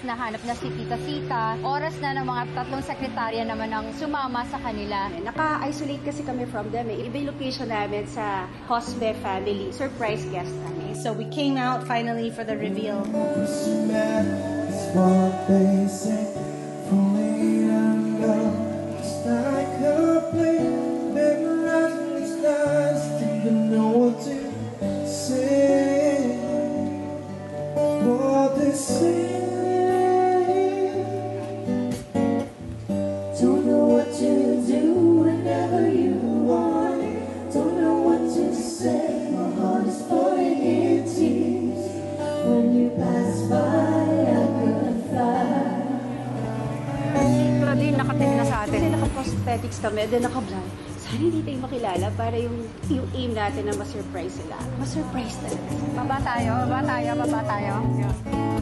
na hanap na si Tita Sita. Oras na ng mga tatlong sekretarya naman ang sumama sa kanila. Naka-isolate kasi kami from them. Iba yung location namin sa Hosbe family. Surprise guest kami. So we came out finally for the reveal. Don't know what to do whenever you want it. Don't know what to say. My heart is falling in tears. When you pass by, I could fly. Pero din nakatingin na sa atin. Kasi naka-prosthetics kami, then naka-blind. Sana hindi tayo makilala para yung aim natin na ma-surprise sila. Ma-surprise talaga. Baba tayo, baba tayo, baba tayo. Yeah.